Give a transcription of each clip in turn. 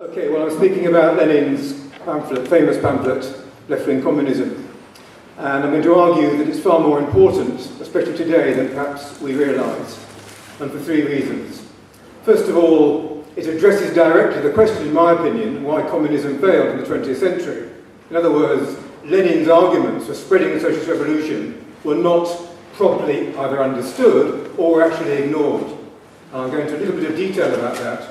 Okay, well, I'm speaking about Lenin's pamphlet, famous pamphlet, Left-Wing Communism. And I'm going to argue that it's far more important, especially today, than perhaps we realise, and for three reasons. First of all, it addresses directly the question, in my opinion, why communism failed in the 20th century. In other words, Lenin's arguments for spreading the socialist revolution were not properly either understood or actually ignored. And I'll go into a little bit of detail about that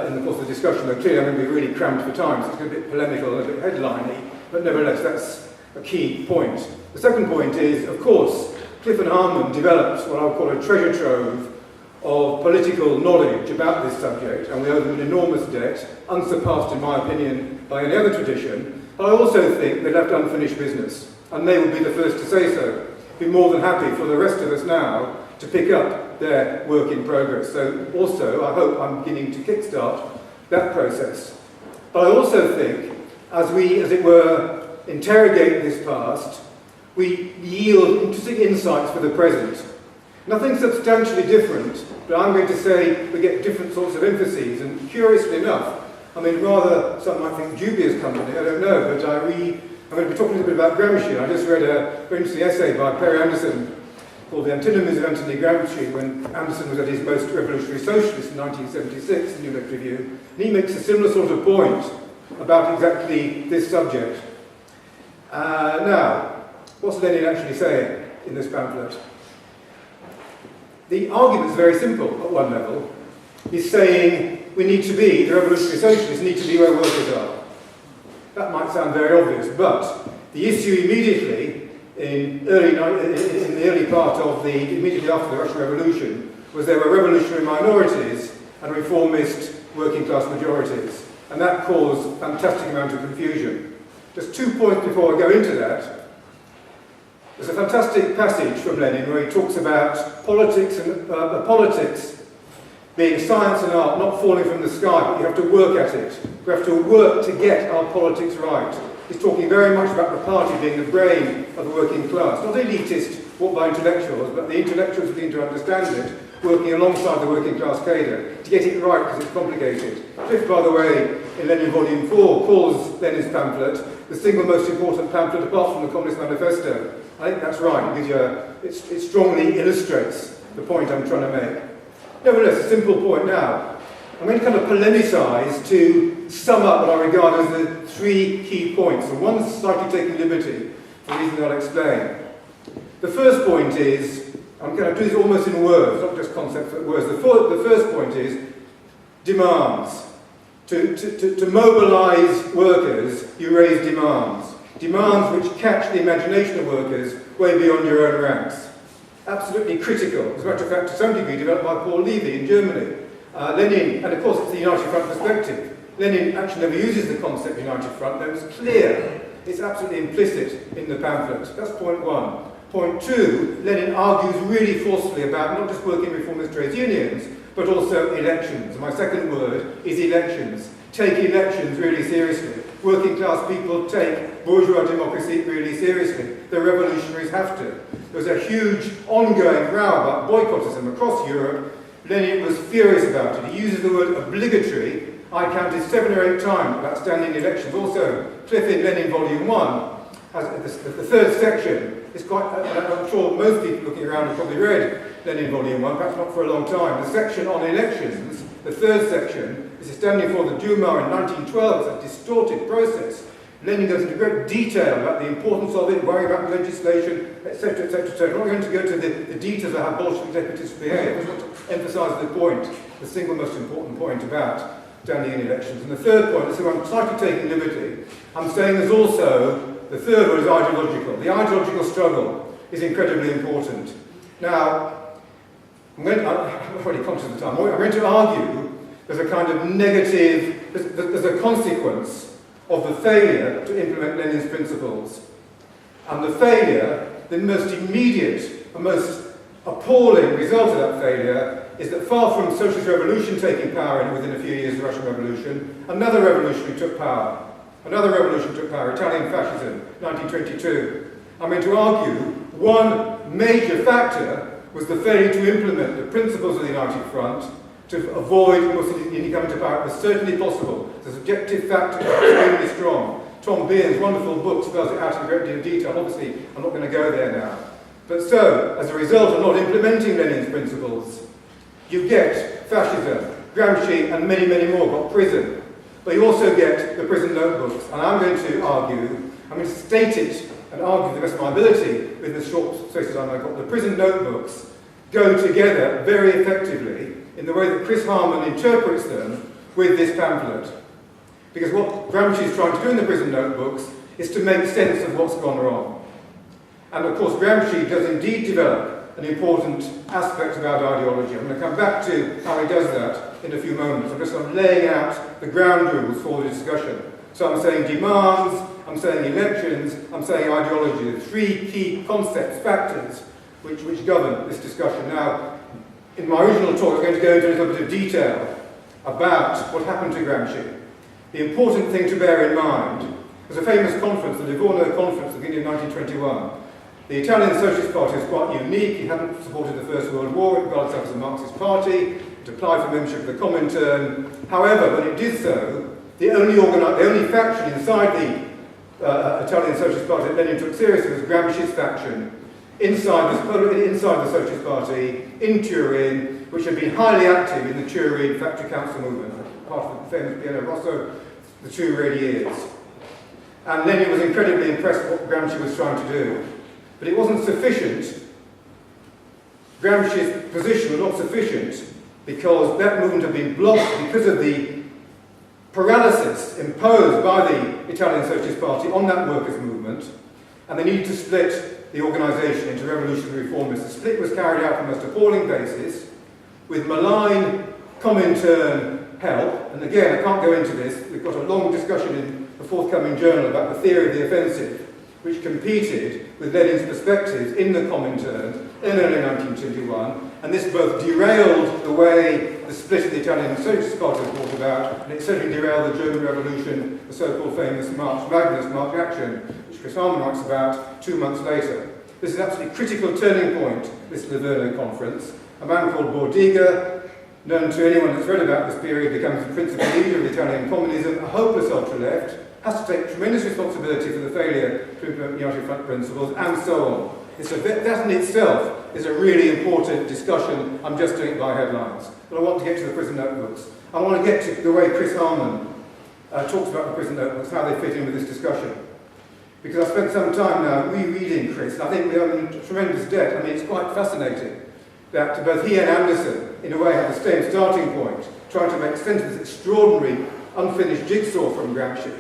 in the course of the discussion, though clearly I'm going to be really cramped for time, so it's a bit polemical and a bit headliney, but nevertheless that's a key point. The second point is, of course, Cliff and Harman developed what I would call a treasure trove of political knowledge about this subject, and we owe them an enormous debt, unsurpassed in my opinion by any other tradition, but I also think they left unfinished business, and they would be the first to say so. Be more than happy for the rest of us now to pick up their work in progress. So also, I hope I'm beginning to kickstart that process. But I also think, as we, as it were, interrogate this past, we yield interesting insights for the present. Nothing substantially different, but I'm going to say we get different sorts of emphases, and curiously enough, I mean, rather, some might think dubious company, I don't know, but I'm going to be talking a little bit about Gramsci. I just read a very interesting essay by Perry Anderson called The Antinomies of Anthony Gramsci, when Anderson was at his most revolutionary socialist in 1976, in New Left Review, and he makes a similar sort of point about exactly this subject. Now, what's Lenin actually saying in this pamphlet? The argument is very simple at one level. He's saying we need to be, the revolutionary socialists need to be where workers are. That might sound very obvious, but the issue immediately, in the early part of immediately after the Russian Revolution, was there were revolutionary minorities and reformist working class majorities, and that caused a fantastic amount of confusion. Just 2 points before I go into that. There's a fantastic passage from Lenin where he talks about politics and politics being science and art, not falling from the sky, but you have to work at it. We have to work to get our politics right. He's talking very much about the party being the brain of the working class, not elitist, what by intellectuals, but the intellectuals begin to understand it, working alongside the working class cadre, to get it right because it's complicated. Cliff, by the way, in Lenin Volume 4, calls Lenin's pamphlet the single most important pamphlet apart from the Communist Manifesto. I think that's right, because it strongly illustrates the point I'm trying to make. Nevertheless, a simple point now. I'm going to kind of polemicize to sum up what I regard as the three key points, and one slightly taking liberty for reasons I'll explain. The first point is, I'm going to do this almost in words, not just concepts, but words. The first point is demands. To mobilise workers, you raise demands. Demands which catch the imagination of workers way beyond your own ranks. Absolutely critical. As a matter of fact, to some degree, developed by Paul Levy in Germany. Lenin, and of course it's the United Front perspective. Lenin actually never uses the concept United Front, though it's clear. It's absolutely implicit in the pamphlet. That's point one. Point two, Lenin argues really forcefully about not just working reformist trade unions, but also elections. My second word is elections. Take elections really seriously. Working class people take bourgeois democracy really seriously. The revolutionaries have to. There was a huge ongoing row about boycottism across Europe. Lenin was furious about it. He uses the word obligatory. I counted 7 or 8 times about standing elections. Also, Cliff in Lenin Volume 1 has the third section. It's quite, I'm sure most people looking around have probably read Lenin Volume 1, perhaps not for a long time. The section on elections, the third section, is standing for the Duma in 1912. It's a distorted process. Lenin goes into great detail about the importance of it, worrying about legislation, etc., etc., etc. I'm not going to go to the details of how Bolshevik deputies behave. I just want to emphasise the point, the single most important point about standing in elections. And the third point, so I'm slightly taking liberty, I'm saying there's also, the third one is ideological. The ideological struggle is incredibly important. Now, I'm already conscious of the time. I'm going to argue there's a kind of negative, there's a consequence of the failure to implement Lenin's principles. And the failure, the most immediate and most appalling result of that failure is that far from socialist revolution taking power within a few years of the Russian Revolution, another revolution took power. Another revolution took power, Italian fascism, 1922. I'm going to argue one major factor was the failure to implement the principles of the United Front to avoid Mussolini coming to power. It was certainly possible. The subjective factor is extremely strong. Tom Byrne's wonderful book spells it out in a great deal of detail. Obviously, I'm not going to go there now. But so, as a result of not implementing Lenin's principles, you get fascism, Gramsci and many, many more got prison. But you also get the prison notebooks. And I'm going to state it and argue the best of my ability with the short space of time I've got. The prison notebooks go together very effectively in the way that Chris Harman interprets them with this pamphlet. Because what Gramsci is trying to do in the prison notebooks is to make sense of what's gone wrong. And of course Gramsci does indeed develop an important aspect about ideology. I'm going to come back to how he does that in a few moments. I'm just laying out the ground rules for the discussion. So I'm saying demands, I'm saying elections, I'm saying ideology. The three key concepts, factors, which govern this discussion. Now, in my original talk, I was going to go into a little bit of detail about what happened to Gramsci. The important thing to bear in mind was a famous conference, the Livorno Conference, at the beginning of 1921. The Italian Socialist Party was quite unique. It hadn't supported the First World War. It regarded itself as a Marxist party. It applied for membership of the Comintern. However, when it did so, the only faction inside the Italian Socialist Party that Lenin took seriously was Gramsci's faction inside the Socialist Party in Turin, which had been highly active in the Turin Factory Council movement, part of the famous Piero Rosso, the 2 red years. And Lenin was incredibly impressed with what Gramsci was trying to do. But it wasn't sufficient. Gramsci's position was not sufficient because that movement had been blocked because of the paralysis imposed by the Italian Socialist Party on that workers' movement, and they needed to split the organisation into revolutionary reformists. The split was carried out on the most appalling basis, with malign Comintern help, and again, I can't go into this, we've got a long discussion in the forthcoming journal about the theory of the offensive, which competed with Lenin's perspectives in the Comintern in early 1921, and this both derailed the way the split of the Italian Socialist Party was brought about, and it certainly derailed the German Revolution, the so-called famous March Magnus, March Action, which Chris Harman writes about 2 months later. This is an absolutely critical turning point, this Livorno conference. A man called Bordiga, known to anyone that's read about this period, becomes the principal leader of Italian communism, a hopeless ultra-left, has to take tremendous responsibility for the failure to implement Unity Front principles, and so on. That in itself is a really important discussion. I'm just doing it by headlines. But I want to get to the prison notebooks. I want to get to the way Chris Harman talks about the prison notebooks, how they fit in with this discussion. Because I spent some time now rereading Chris, and I think we are in tremendous debt. I mean, it's quite fascinating that both he and Anderson, in a way, have the same starting point, trying to make sense of this extraordinary, unfinished jigsaw from Gramsci.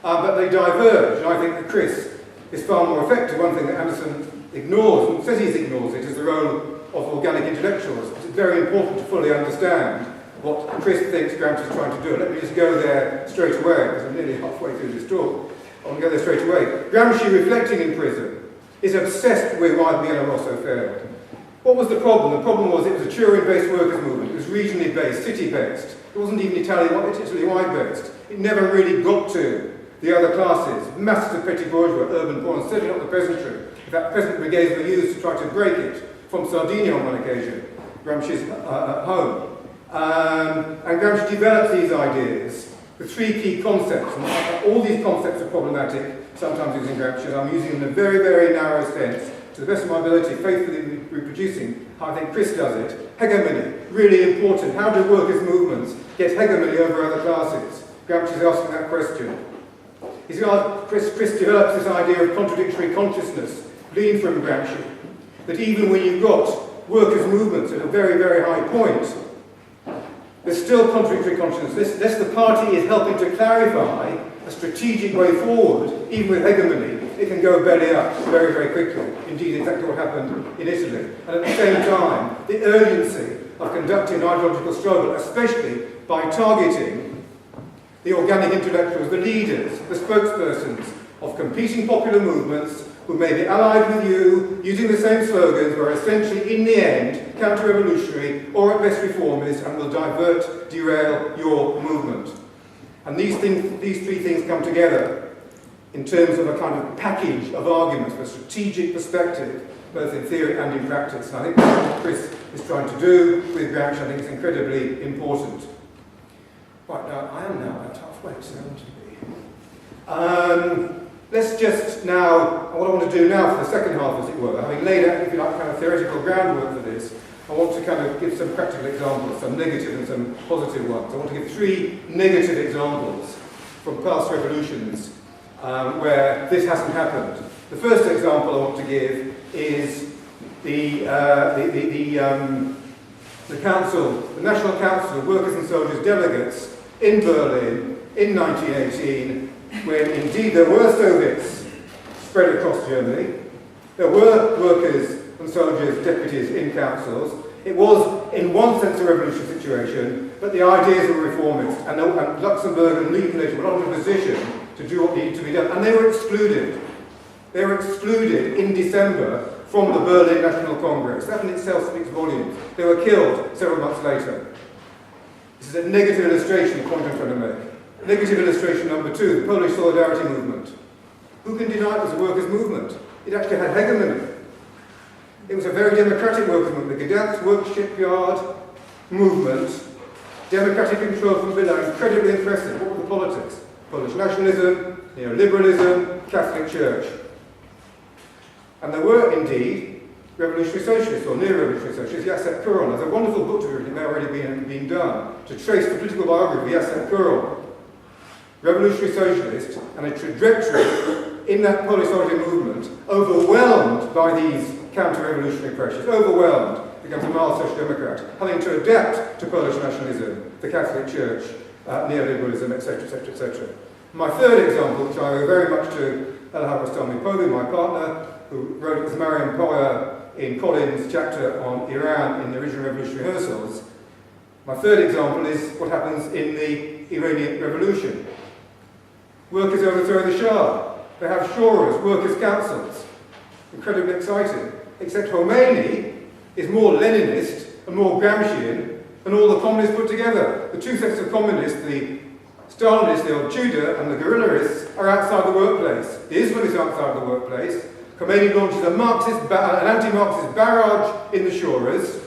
But they diverge, and I think that Chris is far more effective. One thing that Anderson ignores, and says he ignores it, is the role of organic intellectuals. It's very important to fully understand what Chris thinks Gramsci is trying to do. Let me just go there straight away, because I'm nearly halfway through this talk. I want to go there straight away. Gramsci, reflecting in prison, is obsessed with why Piero Rosso failed. What was the problem? The problem was it was a Turin-based workers' movement. It was regionally based, city-based. It wasn't even Italy-wide based. It never really got to the other classes. Masses of petty bourgeois, urban poor, and certainly not the peasantry. In fact, peasant brigades were used to try to break it from Sardinia on one occasion, Gramsci's home. And Gramsci developed these ideas, the 3 key concepts. And all these concepts are problematic, sometimes using Gramsci. I'm using them in a very, very narrow sense, to the best of my ability, faithfully reproducing how I think Chris does it. Hegemony, really important. How do workers' movements get hegemony over other classes? Gramsci's asking that question. Chris develops this idea of contradictory consciousness, gleaned from Gramsci, that even when you've got workers' movements at a very, very high point, there's still contradictory consciousness. Unless the party is helping to clarify a strategic way forward, even with hegemony, it can go belly up very, very quickly. Indeed, exactly what happened in Italy. And at the same time, the urgency of conducting an ideological struggle, especially by targeting the organic intellectuals, the leaders, the spokespersons of competing popular movements who may be allied with you, using the same slogans, who are essentially, in the end, counter-revolutionary or at best reformist, and will derail your movement. And these 3 things come together in terms of a kind of package of arguments with a strategic perspective, both in theory and in practice. And I think that's what Chris is trying to do with Gramsci. I think it's incredibly important. Right, now, I am now about half halfway to where I want to be. Let's just now, what I want to do now for the second half, as it were, having laid out, if you like, kind of theoretical groundwork for this, I want to kind of give some practical examples, some negative and some positive ones. I want to give 3 negative examples from past revolutions where this hasn't happened. The first example I want to give is the council, the National Council of Workers and Soldiers Delegates in Berlin in 1918, when indeed there were Soviets spread across Germany. There were workers and soldiers deputies in councils. It was, in one sense, a revolutionary situation, but the ideas were reformist, and Luxembourg and Liebknecht were not in a position to do what needed to be done, and they were excluded. They were excluded in December from the Berlin National Congress. That in itself speaks volumes. They were killed several months later. This is a negative illustration of the point I'm trying to make. Negative illustration number 2, the Polish Solidarity Movement. Who can deny it was a workers' movement? It actually had hegemony. It was a very democratic workers' movement. The Gdansk Work Shipyard movement, democratic control from below, incredibly impressive. What were the politics? Polish nationalism, neoliberalism, Catholic Church. And there were indeed revolutionary socialists, or neo-revolutionary socialists. Jacek Kuron has a wonderful book to read, already been done, to trace the political biography of Jacek Kuron. Revolutionary socialist, and a trajectory in that Polish solidarity movement, overwhelmed by these counter-revolutionary pressures, overwhelmed, becomes a mild social democrat, having to adapt to Polish nationalism, the Catholic Church, neoliberalism, etc., etc., etc. My third example, which I owe very much to Elha Rostami-Polu, my partner, who wrote with Mariam Poya in Colin's chapter on Iran in the original revolutionary rehearsals. My third example is what happens in the Iranian Revolution. Workers overthrow the Shah. They have shuras, workers' councils. Incredibly exciting. Except Khomeini is more Leninist and more Gramscian than all the communists put together. The two sets of communists, the Stalinists, the old Tudor, and the guerrillaists, are outside the workplace. The Islamists are outside the workplace. Khomeini launches an anti-Marxist barrage in the shuras.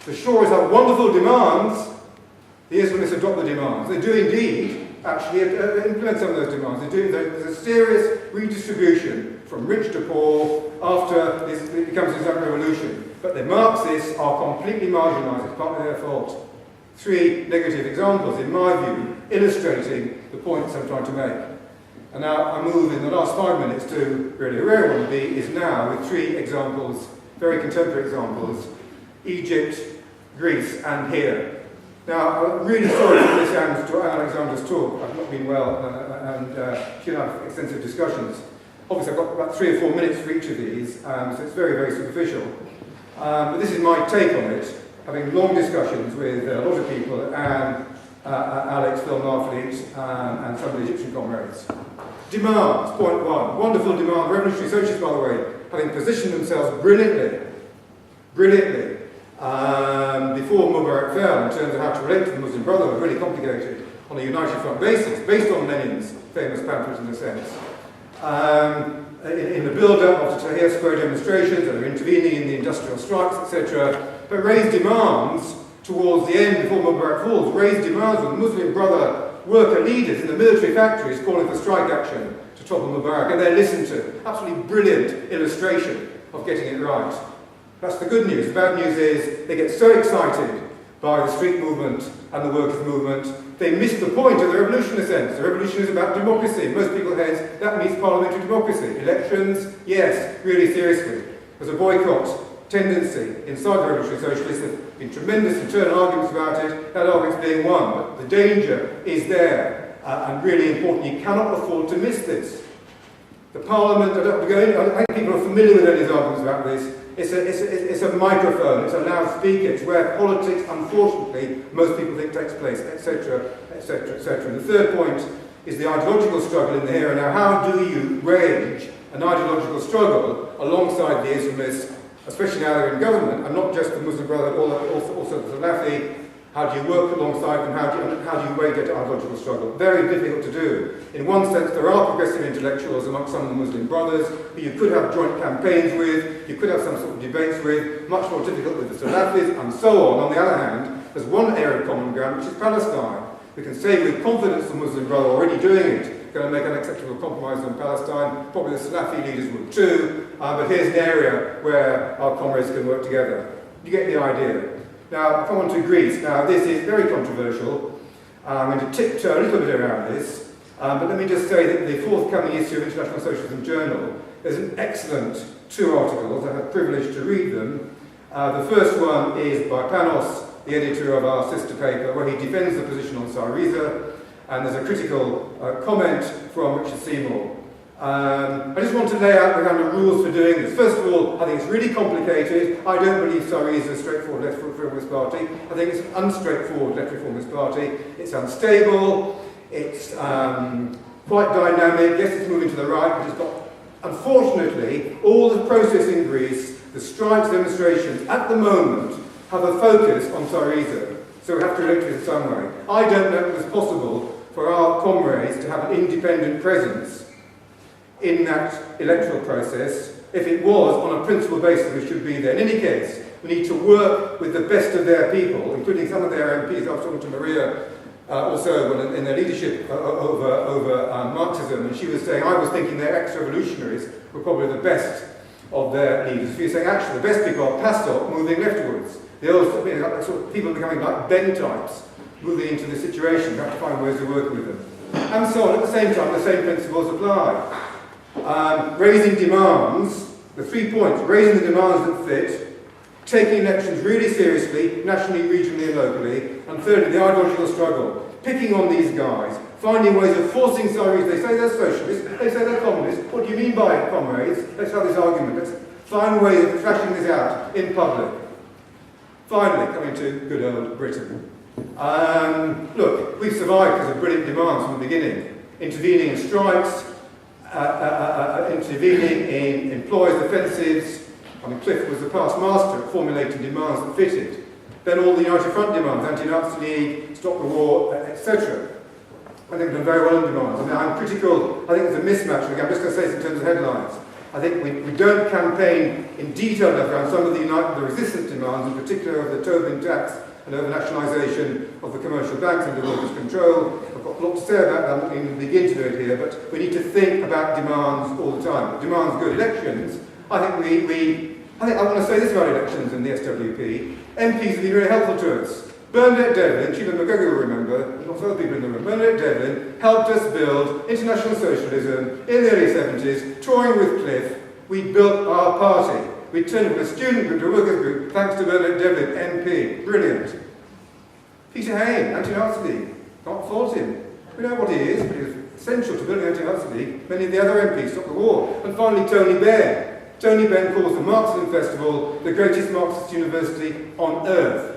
The shuras have wonderful demands. The Islamists adopt the demands. They do indeed actually implement some of those demands. There's a serious redistribution from rich to poor after it becomes an Islamic revolution. But the Marxists are completely marginalised. It's partly their fault. 3 negative examples, in my view, illustrating the points I'm trying to make. And now I move in the last 5 minutes to really where I want to be is now with 3 examples, very contemporary examples, Egypt, Greece, and here. Now, I'm really sorry for this Alexander's talk. I've not been well and should have extensive discussions. Obviously, I've got about 3 or 4 minutes for each of these, so it's very, very superficial. But this is my take on it, having long discussions with a lot of people and Alex, Phil Marfleet, and some of the Egyptian comrades. Demands, point 1. Wonderful demand. Revolutionary socialists, by the way, having positioned themselves brilliantly, before Mubarak fell in terms of how to relate to the Muslim Brotherhood, really complicated, on a united front basis, based on Lenin's famous pamphlet in a sense. In the build-up of the Tahrir Square demonstrations, that are intervening in the industrial strikes, etc., but raised demands towards the end, before Mubarak falls, raised demands with Muslim Brother worker leaders in the military factories calling for strike action to topple Mubarak, and they're listened to. Absolutely brilliant illustration of getting it right. That's the good news. The bad news is they get so excited by the street movement and the workers' movement, they miss the point of the revolution in a sense. The revolution is about democracy. Most people's heads, that means parliamentary democracy. Elections, yes, really seriously. There's a boycott tendency inside the revolutionary socialists. There have been tremendous internal arguments about it, that argument's being won. But the danger is there, and really important. You cannot afford to miss this. The parliament, I think people are familiar with Lenin's arguments about this. It's a microphone, it's a loudspeaker, it's where politics, unfortunately, most people think takes place, etc., etc., etc. And the third point is the ideological struggle in the here and now. How do you wage an ideological struggle alongside the Islamists, especially now they're in government, and not just the Muslim Brotherhood, also the Salafi? How do you work alongside them? How do you wage that ideological struggle? Very difficult to do. In one sense, there are progressive intellectuals amongst some of the Muslim brothers who you could have joint campaigns with, you could have some sort of debates with, much more difficult with the Salafis, and so on. On the other hand, there's one area of common ground, which is Palestine. We can say with confidence the Muslim Brotherhood are already doing it, going to make an acceptable compromise on Palestine. Probably the Salafi leaders would too, but here's an area where our comrades can work together. You get the idea. Now, if I want to Greece, now this is very controversial. I'm going to tiptoe a little bit around this, but let me just say that the forthcoming issue of International Socialism Journal is an excellent 2 articles. I had the privilege to read them. The first one is by Panos, the editor of our sister paper, where he defends the position on Syriza, and there's a critical comment from Richard Seymour. I just want to lay out the kind of rules for doing this. First of all, I think it's really complicated. I don't believe Syriza is a straightforward left reformist party. I think it's an unstraightforward left reformist party. It's unstable, it's quite dynamic. Yes, it's moving to the right, but it's got, unfortunately, all the process in Greece, the strikes, demonstrations, at the moment, have a focus on Syriza. So we have to relate to it in some way. I don't know if it was possible for our comrades to have an independent presence in that electoral process. If it was on a principle basis, we should be there. In any case, we need to work with the best of their people, including some of their MPs. I was talking to Maria also in their leadership over Marxism, and she was saying, I was thinking their ex-revolutionaries were probably the best of their leaders. She was saying, actually, the best people are PASOK moving leftwards. The old sort of people becoming like Ben types, moving into this situation. You have to find ways of working with them. And so on. At the same time, the same principles apply. Raising demands, the 3 points, raising the demands that fit, taking elections really seriously, nationally, regionally and locally, and thirdly, the ideological struggle, picking on these guys, finding ways of forcing Syriza. They say they're socialists, they say they're communists. What do you mean by it, comrades? Let's have this argument. Let's find ways of thrashing this out in public. Finally, coming to good old Britain. Look, we've survived because of brilliant demands from the beginning. Intervening in strikes, intervening in employers' offensives. I mean, Cliff was the past master at formulating demands that fitted. Then all the United Front demands, Anti-Nazi League, Stop the War, etc. I think we've done very well in demands. I mean, I'm critical. I think there's a mismatch. I'm just going to say this in terms of headlines. I think we don't campaign in detail enough around some of the resistance demands, in particular of the Tobin tax and over nationalisation of the commercial banks under workers' control. I've got a lot to say about that. I'm not even begin to do it here, but we need to think about demands all the time. Demands good. Elections, I think I want to say this about elections in the SWP. MPs have been very helpful to us. Bernadette Devlin, Sheila McGregor will remember, and lots of other people in the room, Bernadette Devlin helped us build international socialism in the early 70s, touring with Cliff. We built our party. We turned from a student group to a workers group, thanks to Bernadette Devlin, MP. Brilliant. Peter Hain, Anti-Nazi League. Can't fault him. We know what he is, but he was essential to building Anti-Nazi League. Many of the other MPs stopped the war. And finally, Tony Benn. Tony Benn calls the Marxism Festival the greatest Marxist university on earth.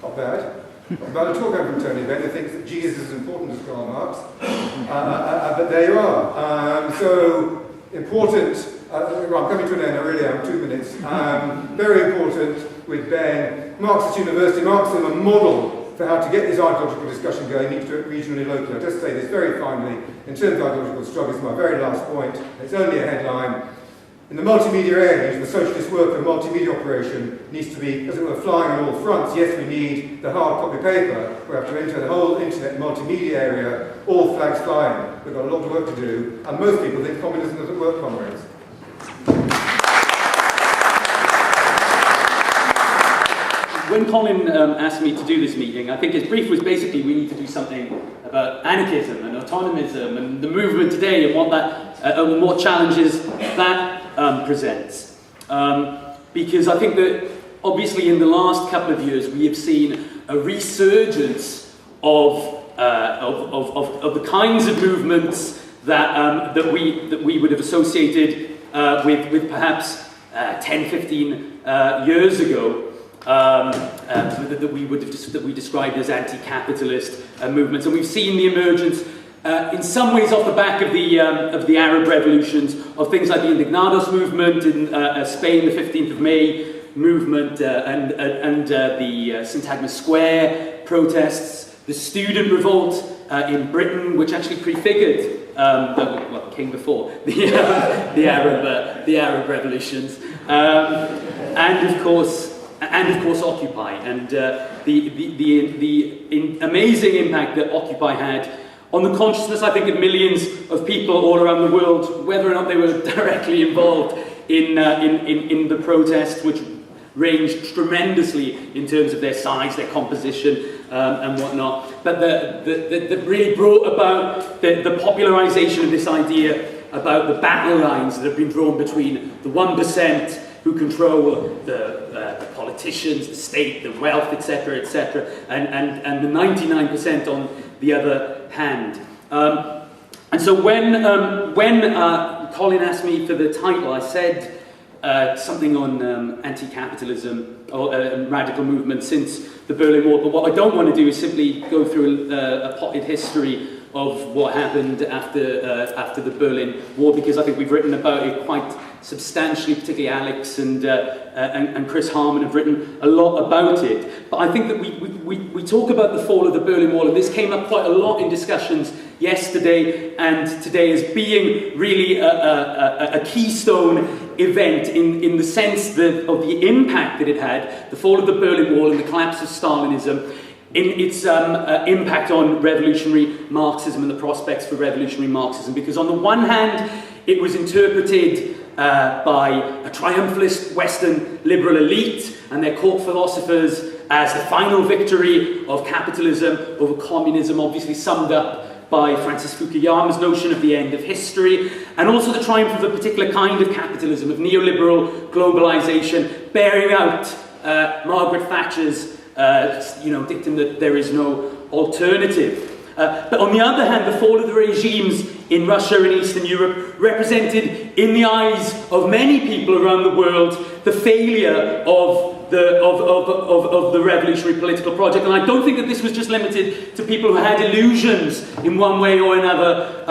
Not bad. Not bad at all coming from Tony Benn, who thinks that Jesus is as important as Karl Marx. But there you are. So, important. Well, I'm coming to an end, I really am, 2 minutes. Very important with Ben. Marxist University, Marxism, a model for how to get this ideological discussion going, need to do it regionally, locally. I'll just say this very finally, in terms of ideological struggle, it's my very last point. It's only a headline. In the multimedia age, the socialist work of multimedia operation needs to be, as it were, flying on all fronts. Yes, we need the hard copy paper. We have to enter the whole internet multimedia area, all flags flying. We've got a lot of work to do, and most people think communism doesn't work, comrades. When Colin asked me to do this meeting, I think his brief was basically we need to do something about anarchism and autonomism and the movement today and what challenges that presents. Because I think that obviously in the last couple of years we have seen a resurgence of the kinds of movements that we would have associated with perhaps 10, 15 years ago. That we described as anti-capitalist movements, and we've seen the emergence, in some ways, off the back of the Arab revolutions, of things like the Indignados movement in Spain, the 15th of May movement, and the Syntagma Square protests, the student revolt in Britain, which actually prefigured, came before the Arab revolutions, and of course. and of course Occupy, and the amazing impact that Occupy had on the consciousness, I think, of millions of people all around the world, whether or not they were directly involved in the protests, which ranged tremendously in terms of their size, their composition, and whatnot. But that really brought about the popularization of this idea about the battle lines that have been drawn between the 1% who control the politicians, the state, the wealth, etc., etc., and the 99% on the other hand. And so when Colin asked me for the title, I said something on anti-capitalism or radical movement since the Berlin Wall. But what I don't want to do is simply go through a potted history of what happened after the Berlin Wall, because I think we've written about it quite substantially, particularly Alex and Chris Harman have written a lot about it. But I think that we talk about the fall of the Berlin Wall, and this came up quite a lot in discussions yesterday and today as being really a keystone event in the sense of the impact that it had, the fall of the Berlin Wall and the collapse of Stalinism, in its impact on revolutionary Marxism and the prospects for revolutionary Marxism. Because on the one hand, it was interpreted by a triumphalist Western liberal elite and their court philosophers as the final victory of capitalism over communism, obviously summed up by Francis Fukuyama's notion of the end of history, and also the triumph of a particular kind of capitalism, of neoliberal globalization, bearing out Margaret Thatcher's dictum that there is no alternative. But on the other hand, the fall of the regimes in Russia and Eastern Europe represented, in the eyes of many people around the world, the failure of the revolutionary political project. And I don't think that this was just limited to people who had illusions in one way or another,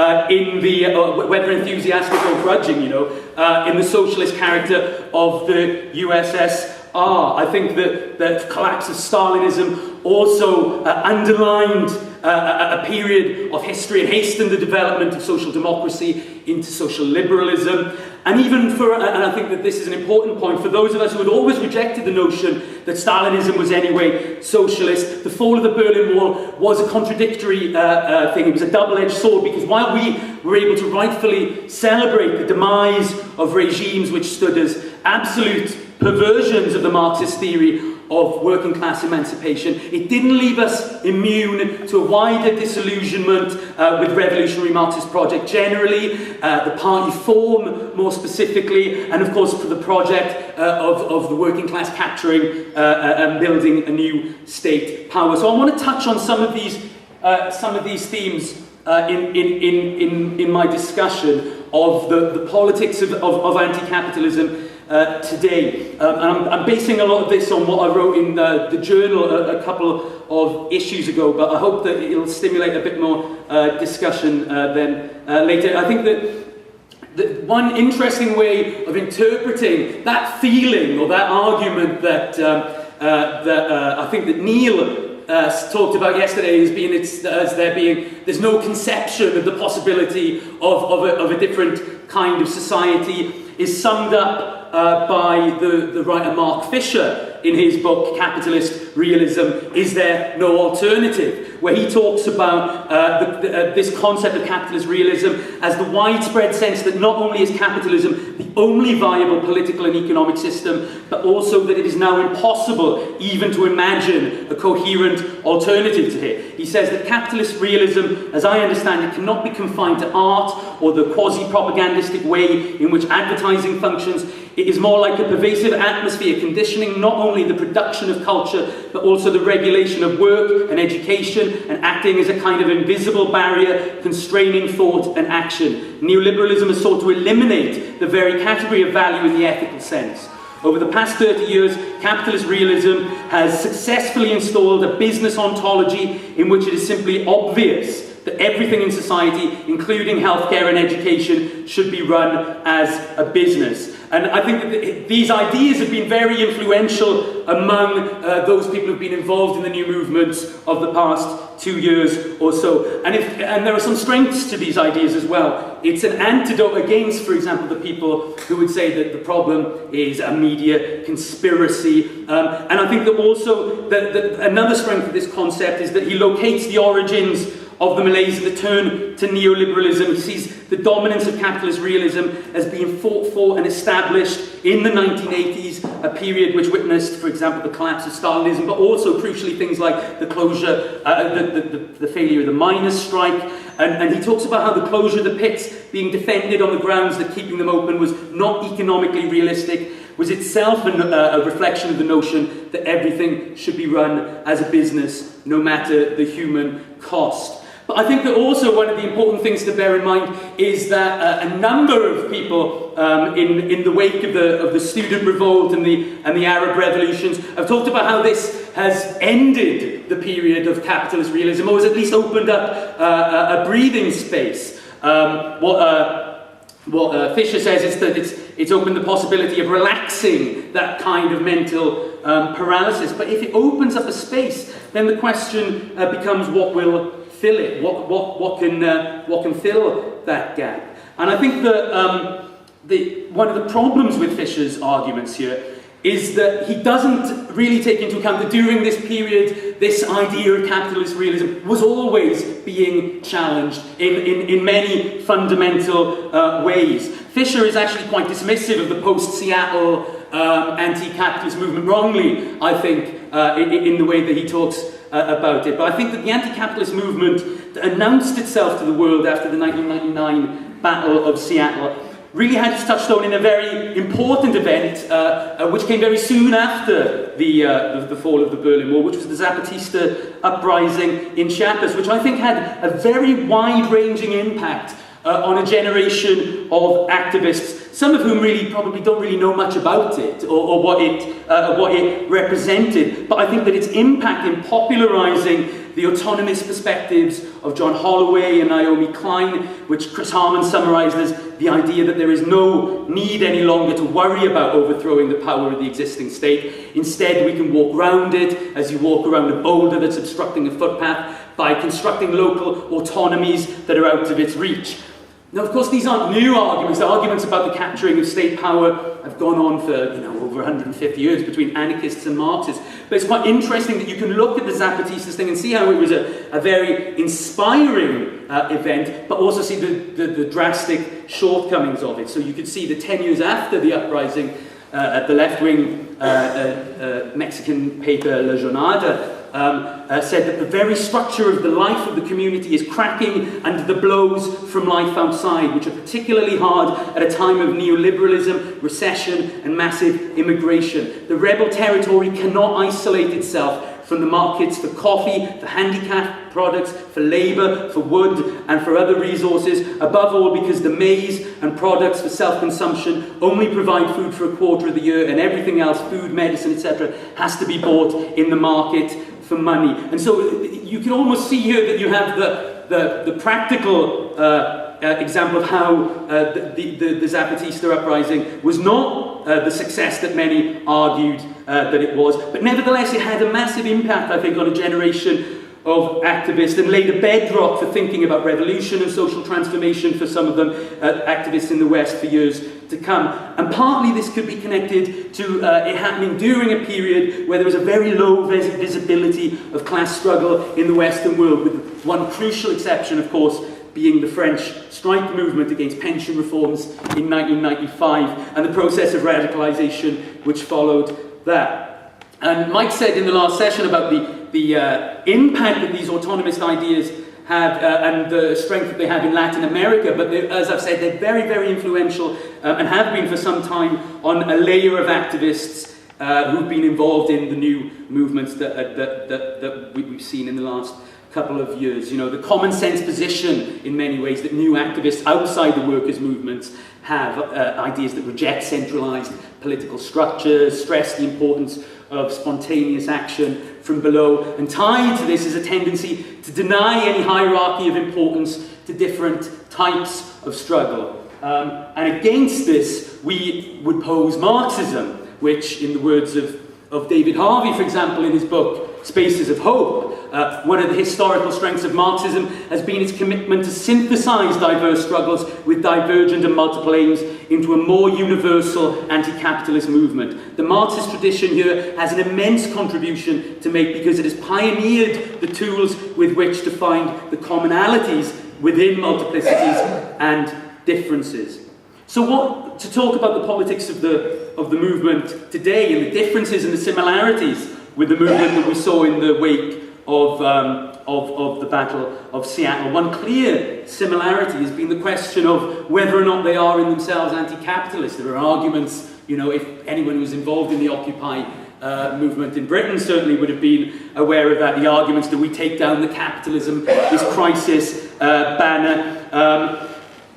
whether enthusiastic or grudging, in the socialist character of the USSR. I think that the collapse of Stalinism also underlined a period of history and hastened the development of social democracy into social liberalism. And even and I think that this is an important point, for those of us who had always rejected the notion that Stalinism was anyway socialist, the fall of the Berlin Wall was a contradictory thing. It was a double-edged sword, because while we were able to rightfully celebrate the demise of regimes which stood as absolute perversions of the Marxist theory of working class emancipation, it didn't leave us immune to a wider disillusionment with revolutionary Marxist project generally, the party form more specifically, and of course for the project of the working class capturing and building a new state power. So I want to touch on some of these themes in my discussion of the politics of anti-capitalism today. And I'm basing a lot of this on what I wrote in the journal a couple of issues ago, but I hope that it'll stimulate a bit more discussion then later. I think that one interesting way of interpreting that feeling or that argument that I think that Neil talked about yesterday there's no conception of the possibility of a different kind of society is summed up by the writer Mark Fisher in his book Capitalist Realism, Is There No Alternative?, where he talks about this concept of capitalist realism as the widespread sense that not only is capitalism the only viable political and economic system, but also that it is now impossible even to imagine a coherent alternative to it. He says that capitalist realism, as I understand it, cannot be confined to art or the quasi-propagandistic way in which advertising functions. It is more like a pervasive atmosphere conditioning not only the production of culture, but also the regulation of work and education, and acting as a kind of invisible barrier constraining thought and action. Neoliberalism has sought to eliminate the very category of value in the ethical sense. Over the past 30 years, capitalist realism has successfully installed a business ontology in which it is simply obvious that everything in society, including healthcare and education, should be run as a business. And I think that these ideas have been very influential among those people who've been involved in the new movements of the past 2 years or so. And there are some strengths to these ideas as well. It's an antidote against, for example, the people who would say that the problem is a media conspiracy. And I think that also another strength of this concept is that he locates the origins of the malaise and the turn to neoliberalism. He sees the dominance of capitalist realism as being fought for and established in the 1980s, a period which witnessed, for example, the collapse of Stalinism, but also, crucially, things like the closure, the failure of the miners' strike. And he talks about how the closure of the pits being defended on the grounds that keeping them open was not economically realistic, was itself a reflection of the notion that everything should be run as a business, no matter the human cost. But I think that also one of the important things to bear in mind is that a number of people in the wake of the student revolt and the Arab revolutions have talked about how this has ended the period of capitalist realism, or has at least opened up a breathing space. What Fisher says is that it's opened the possibility of relaxing that kind of mental paralysis. But if it opens up a space, then the question becomes what will fill it? What can fill that gap? And I think that one of the problems with Fisher's arguments here is that he doesn't really take into account that during this period, this idea of capitalist realism was always being challenged in many fundamental ways. Fisher is actually quite dismissive of the post-Seattle anti-capitalist movement, wrongly, I think, in the way that he talks about it. But I think that the anti-capitalist movement that announced itself to the world after the 1999 Battle of Seattle really had its touchstone in a very important event, which came very soon after the fall of the Berlin Wall, which was the Zapatista uprising in Chiapas, which I think had a very wide-ranging impact on a generation of activists, some of whom really probably don't really know much about it or what it represented. But I think that its impact in popularising the autonomous perspectives of John Holloway and Naomi Klein, which Chris Harman summarised as the idea that there is no need any longer to worry about overthrowing the power of the existing state. Instead, we can walk round it as you walk around a boulder that's obstructing a footpath by constructing local autonomies that are out of its reach. Now, of course, these aren't new arguments. The arguments about the capturing of state power have gone on for, over 150 years between anarchists and Marxists. But it's quite interesting that you can look at the Zapatistas thing and see how it was a very inspiring event, but also see the drastic shortcomings of it. So you could see that 10 years after the uprising, the left-wing Mexican paper La Jornada said that the very structure of the life of the community is cracking under the blows from life outside, which are particularly hard at a time of neoliberalism, recession, and massive immigration. The rebel territory cannot isolate itself from the markets for coffee, for handicraft products, for labour, for wood, and for other resources, above all because the maize and products for self-consumption only provide food for a quarter of the year, and everything else, food, medicine, etc., has to be bought in the market for money. And so you can almost see here that you have the practical example of how the Zapatista uprising was not the success that many argued that it was, but nevertheless it had a massive impact, I think, on a generation of activists and laid a bedrock for thinking about revolution and social transformation for some of them, activists in the West, for years to come. And partly this could be connected to it happening during a period where there was a very low visibility of class struggle in the Western world, with one crucial exception, of course, being the French strike movement against pension reforms in 1995 and the process of radicalisation which followed that. And Mike said in the last session about the impact that these autonomist ideas have and the strength that they have in Latin America, but as I've said, they're very, very influential and have been for some time on a layer of activists who've been involved in the new movements that we've seen in the last couple of years. The common sense position in many ways that new activists outside the workers' movements have, ideas that reject centralised political structures, stress the importance of spontaneous action from below, and tied to this is a tendency to deny any hierarchy of importance to different types of struggle. And against this, we would pose Marxism, which, in the words of David Harvey, for example, in his book, Spaces of Hope, one of the historical strengths of Marxism has been its commitment to synthesize diverse struggles with divergent and multiple aims into a more universal anti-capitalist movement. The Marxist tradition here has an immense contribution to make because it has pioneered the tools with which to find the commonalities within multiplicities and differences. So to talk about the politics of the movement today and the differences and the similarities with the movement that we saw in the wake of the Battle of Seattle. One clear similarity has been the question of whether or not they are in themselves anti-capitalist. There are arguments, if anyone who was involved in the Occupy movement in Britain certainly would have been aware of that. The arguments that we take down the capitalism, this crisis banner.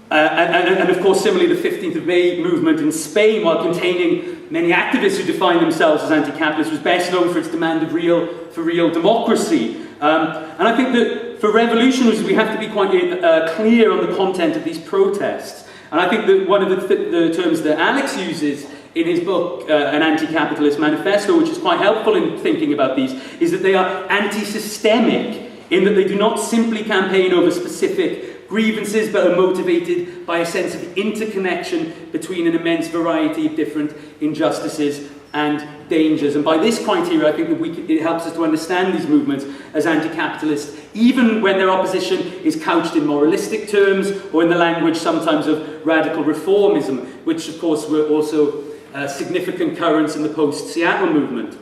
And of course, similarly, the 15th of May movement in Spain, while containing many activists who define themselves as anti-capitalist, was best known for its demand of real democracy. And I think that for revolutionaries, we have to be quite clear on the content of these protests. And I think that one of the terms that Alex uses in his book, An Anti-Capitalist Manifesto, which is quite helpful in thinking about these, is that they are anti-systemic, in that they do not simply campaign over specific grievances, but are motivated by a sense of interconnection between an immense variety of different injustices and dangers. And by this criteria, I think that it helps us to understand these movements as anti-capitalist, even when their opposition is couched in moralistic terms or in the language sometimes of radical reformism, which of course were also significant currents in the post-Seattle movement.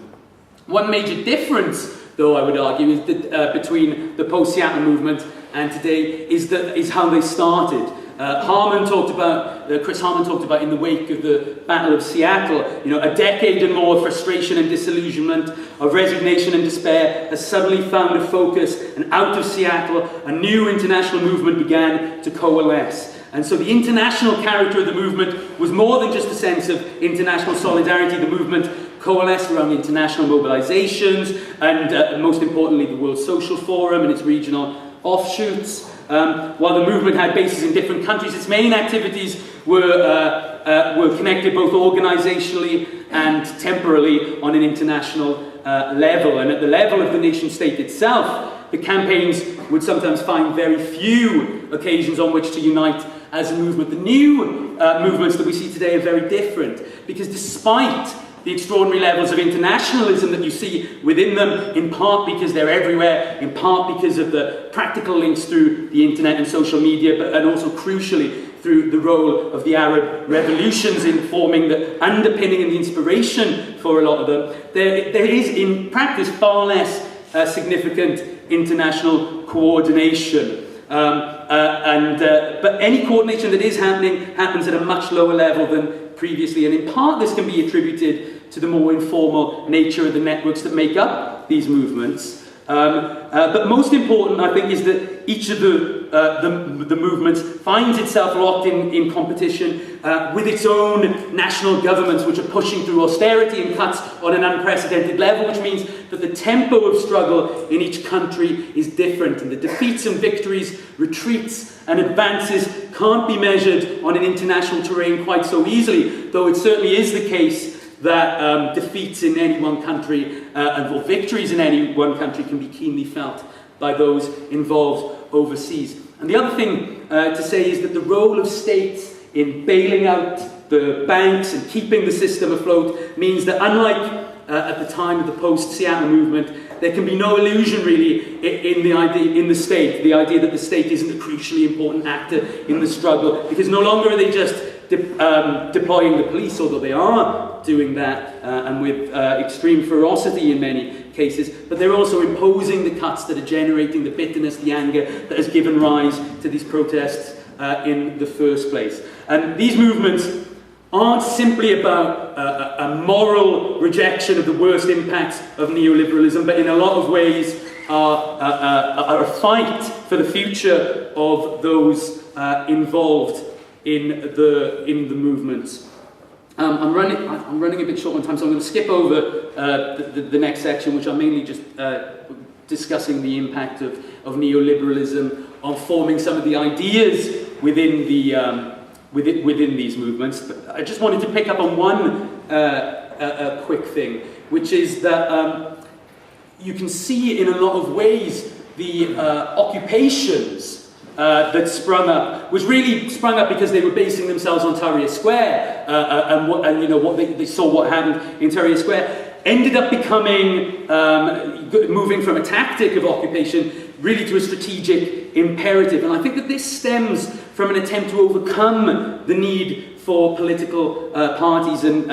One major difference, though, I would argue, is that between the post-Seattle movement and today is how they started. Chris Harman talked about in the wake of the Battle of Seattle, a decade and more of frustration and disillusionment, of resignation and despair has suddenly found a focus, and out of Seattle, a new international movement began to coalesce. And so the international character of the movement was more than just a sense of international solidarity. The movement coalesced around international mobilizations and, most importantly, the World Social Forum and its regional offshoots. While the movement had bases in different countries, its main activities were connected both organizationally and temporally on an international level. And at the level of the nation-state itself, the campaigns would sometimes find very few occasions on which to unite as a movement. The new movements that we see today are very different, because despite the extraordinary levels of internationalism that you see within them, in part because they're everywhere, in part because of the practical links through the internet and social media, and also crucially through the role of the Arab revolutions in forming the underpinning and the inspiration for a lot of them, there is in practice far less significant international coordination. But any coordination that is happening happens at a much lower level than previously, and in part this can be attributed to the more informal nature of the networks that make up these movements. But most important, I think, is that each of the movements finds itself locked in competition with its own national governments, which are pushing through austerity and cuts on an unprecedented level, which means that the tempo of struggle in each country is different, and the defeats and victories, retreats and advances can't be measured on an international terrain quite so easily, though it certainly is the case that defeats in any one country or victories in any one country can be keenly felt by those involved overseas. And the other thing to say is that the role of states in bailing out the banks and keeping the system afloat means that, unlike at the time of the post-Seattle movement, there can be no illusion really in the state, the idea that the state isn't a crucially important actor in the struggle, because no longer are they just deploying the police, although they are doing that and with extreme ferocity in many cases, but they're also imposing the cuts that are generating the bitterness, the anger that has given rise to these protests in the first place. And these movements aren't simply about a moral rejection of the worst impacts of neoliberalism, but in a lot of ways are a fight for the future of those involved in the movements. I'm running a bit short on time, so I'm going to skip over the next section, which are mainly just discussing the impact of neoliberalism on forming some of the ideas within within these movements. But I just wanted to pick up on one quick thing, which is that you can see in a lot of ways the occupations that sprung up was really sprung up because they were basing themselves on Tahrir Square and you know what they saw what happened in Tahrir Square. Ended up becoming, moving from a tactic of occupation really to a strategic imperative. And I think that this stems from an attempt to overcome the need for political parties and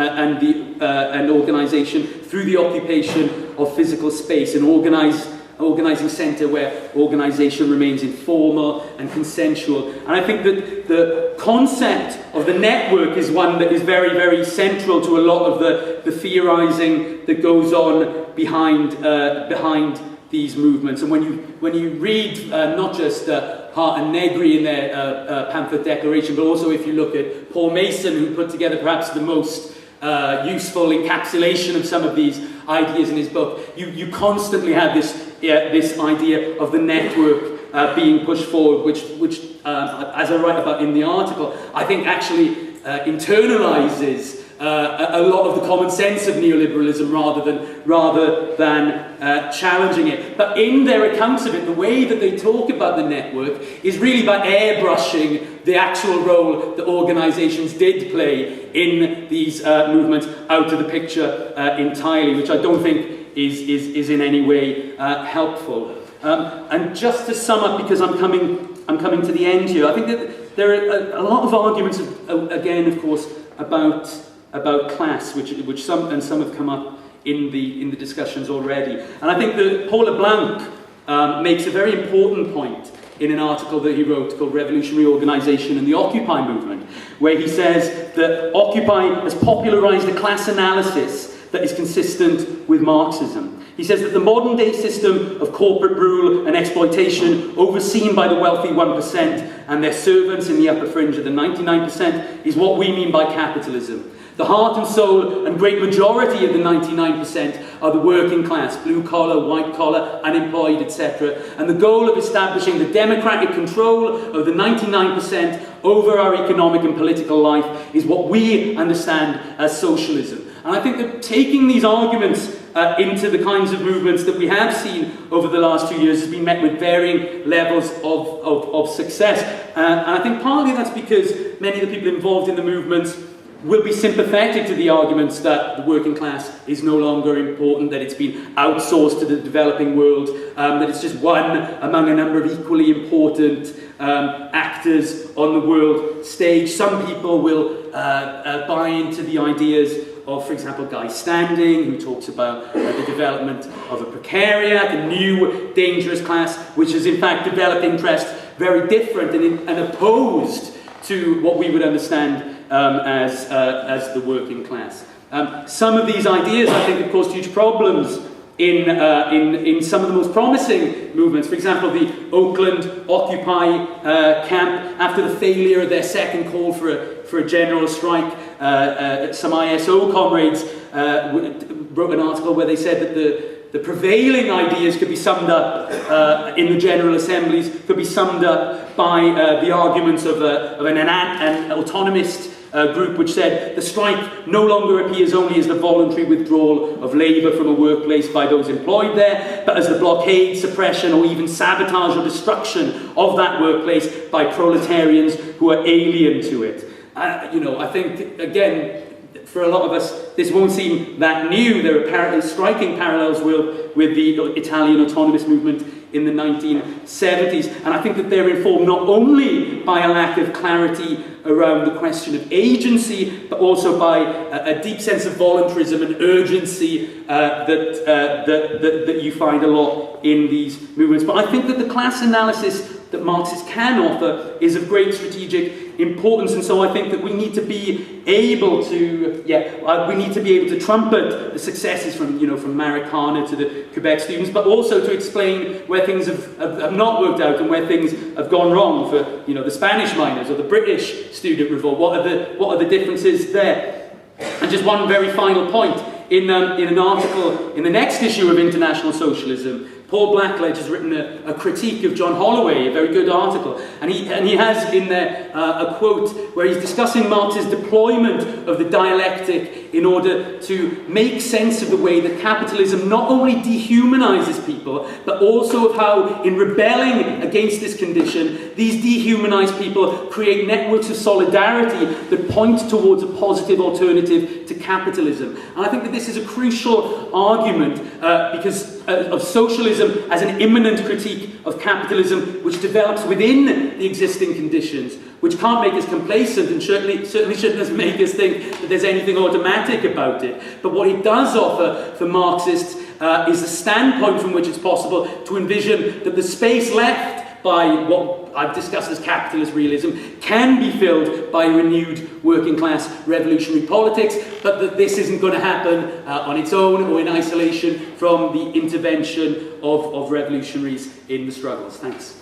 organisation through the occupation of physical space, an organising centre where organisation remains informal and consensual. And I think that the concept of the network is one that is very, very central to a lot of the theorising that goes on behind these movements. And when you read not just Hart and Negri in their pamphlet declaration, but also if you look at Paul Mason, who put together perhaps the most useful encapsulation of some of these ideas in his book, you constantly have this idea of the network being pushed forward, which as I write about in the article, I think actually internalises a lot of the common sense of neoliberalism rather than challenging it. But in their accounts of it, the way that they talk about the network is really by airbrushing the actual role that organisations did play in these movements out of the picture entirely, which I don't think is in any way helpful. And just to sum up, because I'm coming to the end here, I think that there are a lot of arguments, again, of course, about class, which some have come up in the discussions already. And I think that Paul LeBlanc makes a very important point in an article that he wrote called Revolutionary Organisation and the Occupy Movement, where he says that Occupy has popularised a class analysis that is consistent with Marxism. He says that the modern-day system of corporate rule and exploitation, overseen by the wealthy 1% and their servants in the upper fringe of the 99%, is what we mean by capitalism. The heart and soul and great majority of the 99% are the working class, blue-collar, white-collar, unemployed, etc. And the goal of establishing the democratic control of the 99% over our economic and political life is what we understand as socialism. And I think that taking these arguments into the kinds of movements that we have seen over the last 2 years has been met with varying levels of success. And I think partly that's because many of the people involved in the movements will be sympathetic to the arguments that the working class is no longer important, that it's been outsourced to the developing world, that it's just one among a number of equally important actors on the world stage. Some people will buy into the ideas of, for example, Guy Standing, who talks about the development of a precariat, a new dangerous class, which has in fact developed interests very different and opposed to what we would understand as the working class. Some of these ideas, I think, have caused huge problems in some of the most promising movements. For example, the Oakland Occupy camp, after the failure of their second call for a general strike, some ISO comrades wrote an article where they said that the prevailing ideas could be summed up in the General Assemblies, could be summed up by the arguments of an autonomist group which said the strike no longer appears only as the voluntary withdrawal of labour from a workplace by those employed there, but as the blockade, suppression or even sabotage or destruction of that workplace by proletarians who are alien to it. I think, again, for a lot of us, this won't seem that new. There are apparently striking parallels with the Italian autonomous movement in the 1970s. And I think that they're informed not only by a lack of clarity around the question of agency, but also by a deep sense of voluntarism and urgency that you find a lot in these movements. But I think that the class analysis that Marxists can offer is of great strategic importance, and so I think that we need to be able to trumpet the successes from Marikana to the Quebec students, but also to explain where things have not worked out and where things have gone wrong for the Spanish miners or the British student revolt. What are the differences there? And just one very final point. In an article in the next issue of International Socialism, Paul Blackledge has written a critique of John Holloway, a very good article, and he has in there a quote where he's discussing Marx's deployment of the dialectic in order to make sense of the way that capitalism not only dehumanizes people, but also of how, in rebelling against this condition, these dehumanized people create networks of solidarity that point towards a positive alternative to capitalism. And I think that this is a crucial argument because of socialism as an immanent critique of capitalism, which develops within the existing conditions, which can't make us complacent and certainly shouldn't make us think that there's anything automatic about it. But what it does offer for Marxists is a standpoint from which it's possible to envision that the space left by what I've discussed as capitalist realism can be filled by renewed working class revolutionary politics, but that this isn't going to happen on its own or in isolation from the intervention of revolutionaries in the struggles. Thanks.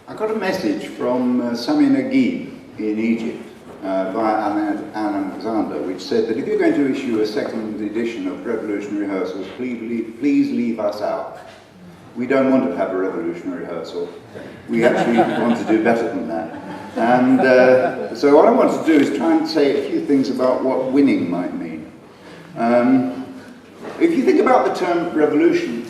I got a message from Sami Naguib in Egypt via Anne Alexander, which said that if you're going to issue a second edition of Revolutionary Rehearsals, please leave us out. We don't want to have a revolutionary rehearsal. We actually want to do better than that. And so what I want to do is try and say a few things about what winning might mean. If you think about the term revolution,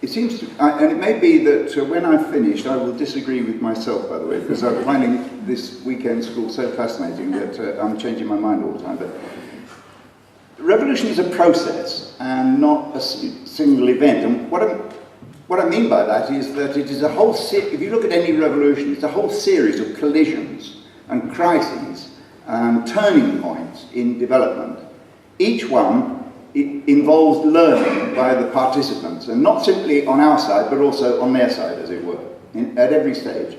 it seems to, and it may be that when I've finished, I will disagree with myself, by the way, because I'm finding this weekend school so fascinating that I'm changing my mind all the time. But revolution is a process and not a single event. And what I mean by that is that it is a whole if you look at any revolution, it's a whole series of collisions and crises and turning points in development. Each one involves learning by the participants, and not simply on our side, but also on their side, as it were, at every stage.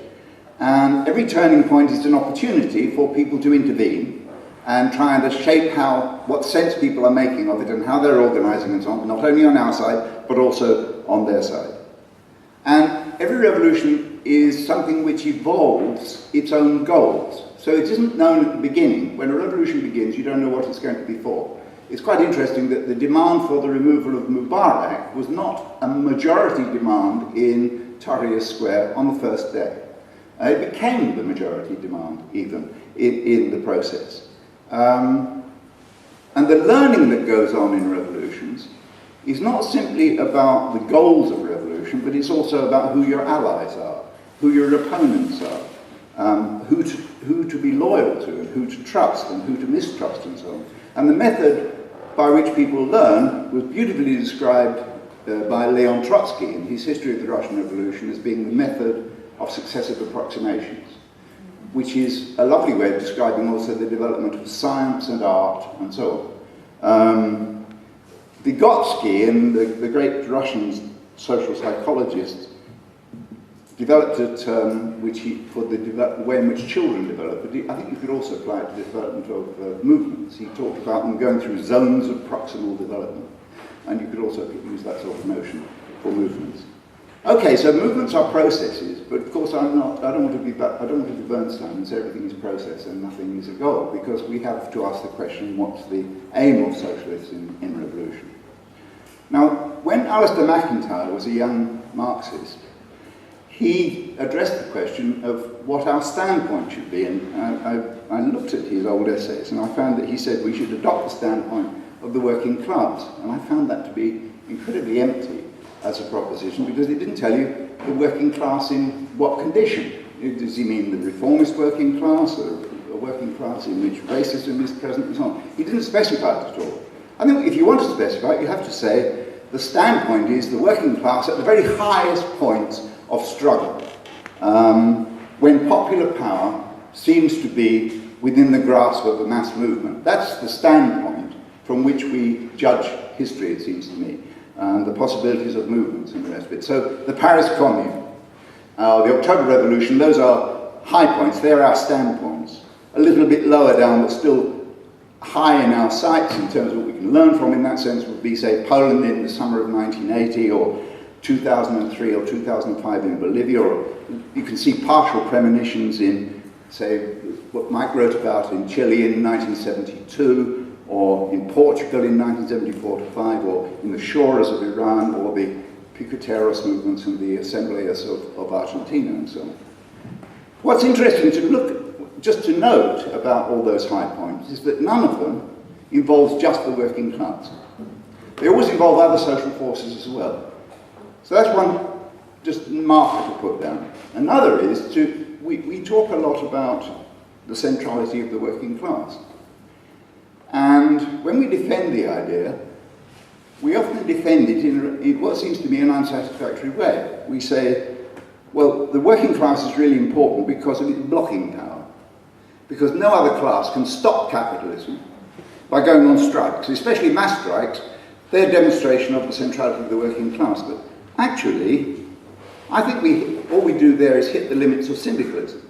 And every turning point is an opportunity for people to intervene and trying to shape what sense people are making of it and how they're organising and so on, not only on our side, but also on their side. And every revolution is something which evolves its own goals. So it isn't known at the beginning. When a revolution begins, you don't know what it's going to be for. It's quite interesting that the demand for the removal of Mubarak was not a majority demand in Tahrir Square on the first day. It became the majority demand, even, in the process. And the learning that goes on in revolutions is not simply about the goals of revolution, but it's also about who your allies are, who your opponents are, who to be loyal to, and who to trust, and who to mistrust, and so on. And the method by which people learn was beautifully described by Leon Trotsky in his History of the Russian Revolution as being the method of successive approximations, which is a lovely way of describing also the development of science and art and so on. Vygotsky, and the great Russian social psychologist, developed a term for the way in which children develop, but I think you could also apply it to the development of movements. He talked about them going through zones of proximal development, and you could also use that sort of notion for movements. Okay, so movements are processes, but of course I don't want to be Bernstein and say everything is process and nothing is a goal, because we have to ask the question, what's the aim of socialists in revolution? Now, when Alistair MacIntyre was a young Marxist, he addressed the question of what our standpoint should be, and I looked at his old essays and I found that he said we should adopt the standpoint of the working class, and I found that to be incredibly empty as a proposition, because it didn't tell you the working class in what condition. Does he mean the reformist working class, or a working class in which racism is present and so on? He didn't specify it at all. I think if you want to specify it, you have to say the standpoint is the working class at the very highest points of struggle, when popular power seems to be within the grasp of a mass movement. That's the standpoint from which we judge history, it seems to me, and the possibilities of movements and the rest of it. So the Paris Commune, the October Revolution, those are high points, they're our standpoints. A little bit lower down, but still high in our sights in terms of what we can learn from in that sense would be, say, Poland in the summer of 1980, or 2003 or 2005 in Bolivia, or you can see partial premonitions in, say, what Mike wrote about in Chile in 1972, or in Portugal in 1974-5, or in the shores of Iran, or the Piqueteros movements and the Assemblias of Argentina and so on. What's interesting to look, just to note about all those high points, is that none of them involves just the working class. They always involve other social forces as well. So that's one just marker to put down. Another is we talk a lot about the centrality of the working class. And when we defend the idea, we often defend it in what seems to me an unsatisfactory way. We say, well, the working class is really important because of its blocking power. Because no other class can stop capitalism by going on strikes, especially mass strikes. They're a demonstration of the centrality of the working class. But actually, I think all we do there is hit the limits of syndicalism.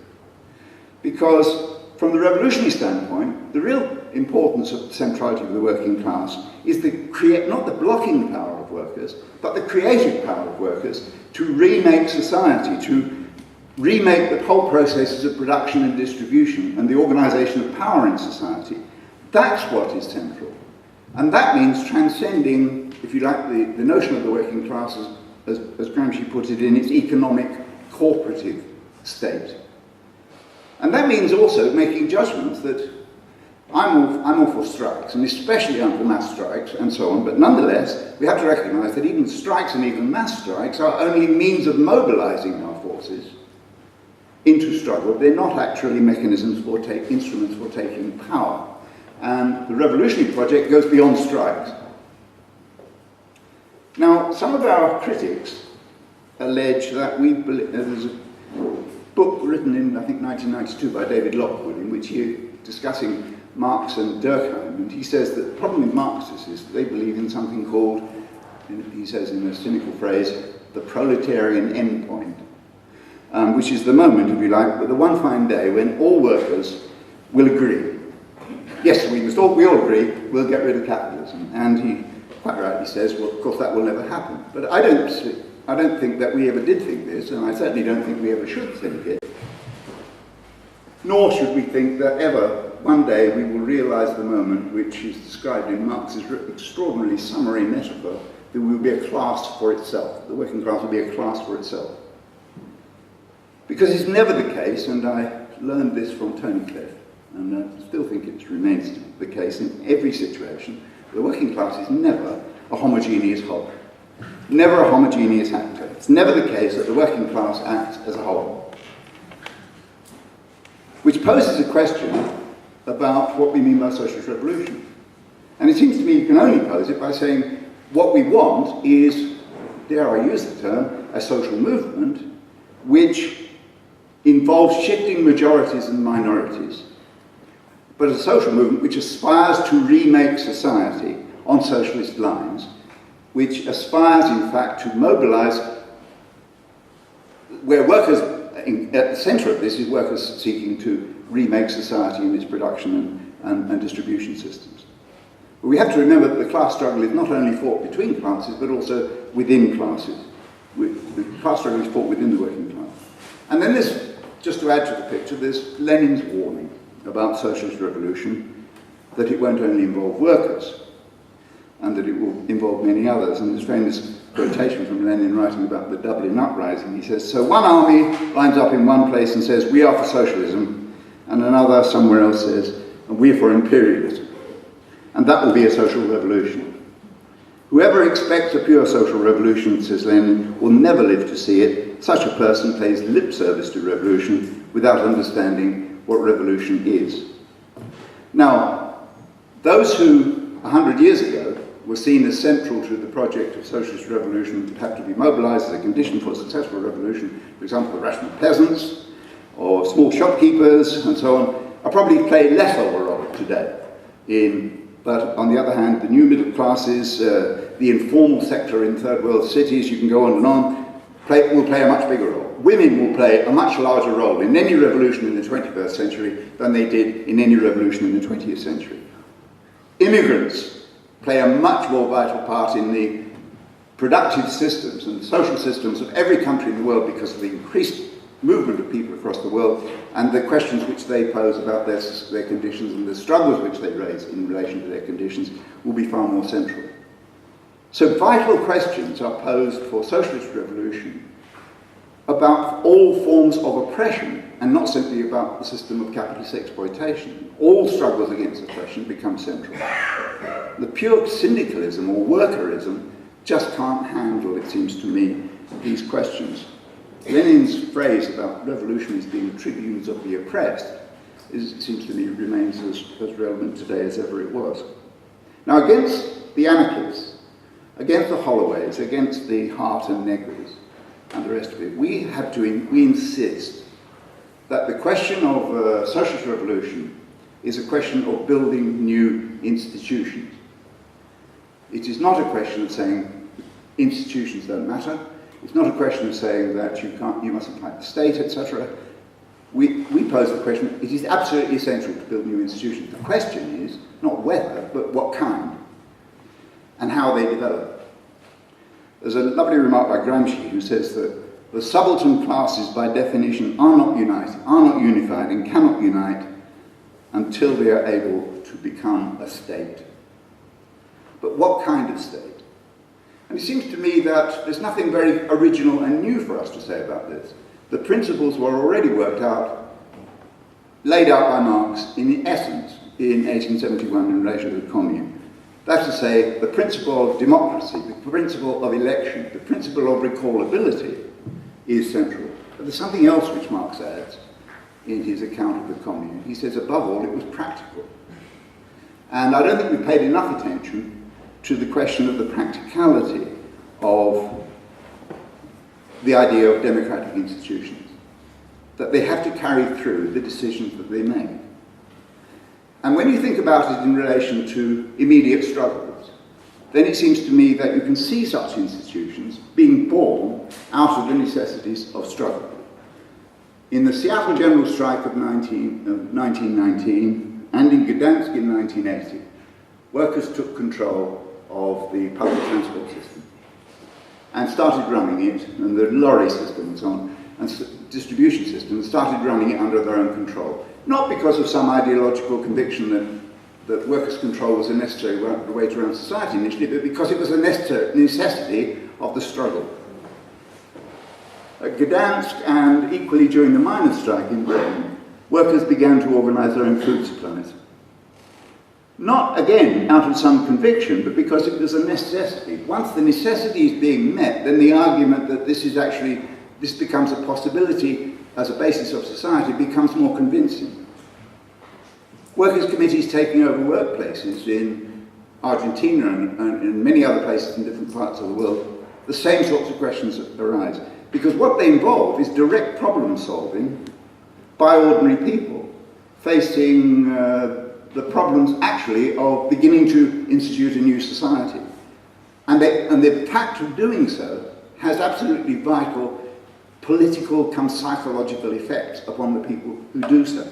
Because from the revolutionary standpoint, the real importance of the centrality of the working class is not the blocking power of workers, but the creative power of workers to remake society, to remake the whole processes of production and distribution and the organisation of power in society. That's what is central. And that means transcending, if you like, the notion of the working class as Gramsci put it, in its economic, cooperative state. And that means also making judgments that I'm all for strikes, and especially I'm for mass strikes and so on, but nonetheless, we have to recognise that even strikes and even mass strikes are only means of mobilising our forces into struggle. They're not actually mechanisms for instruments for taking power. And the revolutionary project goes beyond strikes. Now, some of our critics allege that there's a book written in, I think, 1992 by David Lockwood, in which he's discussing Marx and Durkheim, and he says that the problem with Marxists is that they believe in something called, he says in a cynical phrase, the Proletarian Endpoint, which is the moment, if you like, but the one fine day when all workers will agree. Yes, we all agree, we'll get rid of capitalism. And he quite rightly says, well, of course that will never happen. But I don't think that we ever did think this, and I certainly don't think we ever should think it. Nor should we think that ever, one day, we will realise the moment which is described in Marx's extraordinarily summary metaphor, that we will be a class for itself. The working class will be a class for itself. Because it's never the case, and I learned this from Tony Cliff, and I still think it remains the case in every situation, the working class is never a homogeneous whole. Never a homogeneous actor. It's never the case that the working class acts as a whole. Which poses a question about what we mean by socialist revolution. And it seems to me you can only pose it by saying what we want is, dare I use the term, a social movement which involves shifting majorities and minorities, but a social movement which aspires to remake society on socialist lines, which aspires, in fact, to mobilise, where workers, at the centre of this is workers seeking to remake society in its production and distribution systems. But we have to remember that the class struggle is not only fought between classes, but also within classes. The class struggle is fought within the working class. And then there's, just to add to the picture, there's Lenin's warning about socialist revolution, that it won't only involve workers, and that it will involve many others. And this famous quotation from Lenin writing about the Dublin uprising, he says, so one army lines up in one place and says, we are for socialism, and another somewhere else says, and we're for imperialism. And that will be a social revolution. Whoever expects a pure social revolution, says Lenin, will never live to see it. Such a person pays lip service to revolution without understanding what revolution is. Now, those who 100 years ago were seen as central to the project of socialist revolution that had to be mobilised as a condition for a successful revolution, for example, the rational peasants or small shopkeepers and so on, are probably play less of a role today. But on the other hand, the new middle classes, the informal sector in third world cities, you can go on and on, will play a much bigger role. Women will play a much larger role in any revolution in the 21st century than they did in any revolution in the 20th century. Immigrants play a much more vital part in the productive systems and social systems of every country in the world because of the increased movement of people across the world, and the questions which they pose about their conditions and the struggles which they raise in relation to their conditions will be far more central. So vital questions are posed for socialist revolution about all forms of oppression, and not simply about the system of capitalist exploitation. All struggles against oppression become central. The pure syndicalism or workerism just can't handle, it seems to me, these questions. Lenin's phrase about revolutionaries being tribunes of the oppressed, it seems to me, remains as relevant today as ever it was. Now, against the anarchists, against the Holloways, against the Hart and Negris, and the rest of it, we insist that the question of socialist revolution is a question of building new institutions. It is not a question of saying institutions don't matter. It's not a question of saying that you mustn't fight the state, etc. We pose the question, it is absolutely essential to build new institutions. The question is not whether, but what kind, and how they develop. There's a lovely remark by Gramsci who says that the subaltern classes by definition are not unified and cannot unite until they are able to become a state. But what kind of state? And it seems to me that there's nothing very original and new for us to say about this. The principles were already worked out, laid out by Marx in essence in 1871 in relation to the Commune. That's to say, the principle of democracy, the principle of election, the principle of recallability is central. But there's something else which Marx adds in his account of the Commune. He says, above all, it was practical. And I don't think we paid enough attention to the question of the practicality of the idea of democratic institutions, that they have to carry through the decisions that they make. And when you think about it in relation to immediate struggles, then it seems to me that you can see such institutions being born out of the necessities of struggle. In the Seattle General Strike of 1919 and in Gdansk in 1980, workers took control of the public transport system and started running it, and the lorry system and so on, and distribution system, and started running it under their own control. Not because of some ideological conviction that workers' control was a necessary way to run society initially, but because it was a necessity of the struggle. At Gdansk, and equally during the miners' strike in Britain, workers began to organise their own food supplies. Not, again, out of some conviction, but because it was a necessity. Once the necessity is being met, then the argument that this becomes a possibility as a basis of society becomes more convincing. Workers' committees taking over workplaces in Argentina and in many other places in different parts of the world, the same sorts of questions arise. Because what they involve is direct problem solving by ordinary people facing the problems actually of beginning to institute a new society. And the fact of doing so has absolutely vital political come psychological effects upon the people who do so.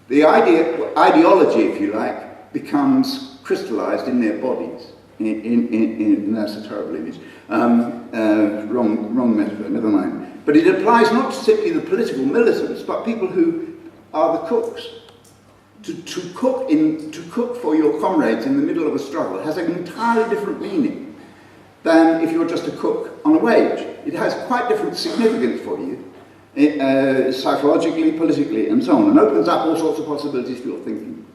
The ideology, if you like, becomes crystallized in their bodies. That's a terrible image. Wrong metaphor, never mind. But it applies not to simply the political militants, but people who are the cooks. To cook for your comrades in the middle of a struggle has an entirely different meaning than if you're just a cook on a wage. It has quite different significance for you, psychologically, politically, and so on, and opens up all sorts of possibilities for your thinking.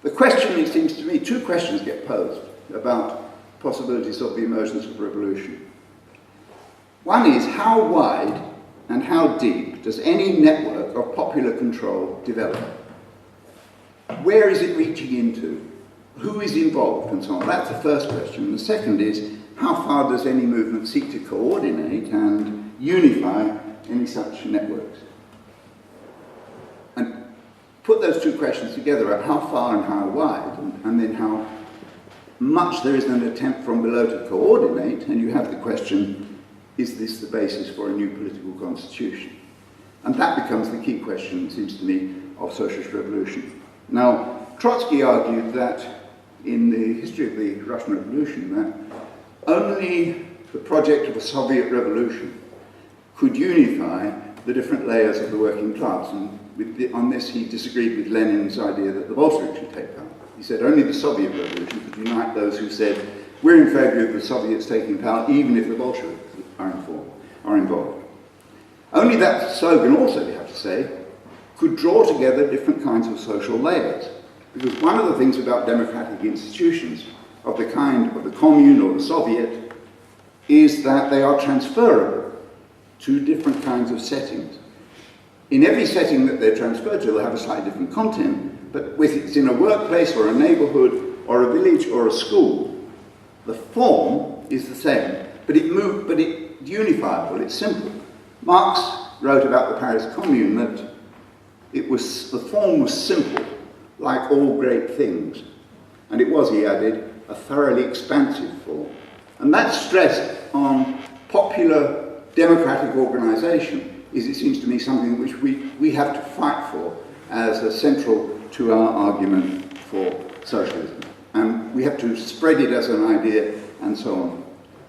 The question, it seems to me, two questions get posed about possibilities of the emergence of revolution. One is, how wide and how deep does any network of popular control develop? Where is it reaching into? Who is involved, and so on? That's the first question. And the second is, how far does any movement seek to coordinate and unify any such networks? And put those two questions together at how far and how wide, and then how much there is an attempt from below to coordinate, and you have the question, is this the basis for a new political constitution? And that becomes the key question, it seems to me, of socialist revolution. Now, Trotsky argued that in the history of the Russian Revolution, that only the project of a Soviet revolution could unify the different layers of the working class. And on this, he disagreed with Lenin's idea that the Bolsheviks should take power. He said only the Soviet Revolution could unite those who said, we're in favour of the Soviets taking power, even if the Bolsheviks are involved. Only that slogan also, you have to say, could draw together different kinds of social layers. Because one of the things about democratic institutions of the kind of the commune or the Soviet is that they are transferable to different kinds of settings. In every setting that they're transferred to, they'll have a slightly different content, but if it's in a workplace or a neighbourhood or a village or a school, the form is the same, but it's unifiable, it's simple. Marx wrote about the Paris Commune that the form was simple, like all great things. And it was, he added, a thoroughly expansive form. And that stress on popular democratic organisation is, it seems to me, something which we have to fight for as a central to our argument for socialism. And we have to spread it as an idea and so on.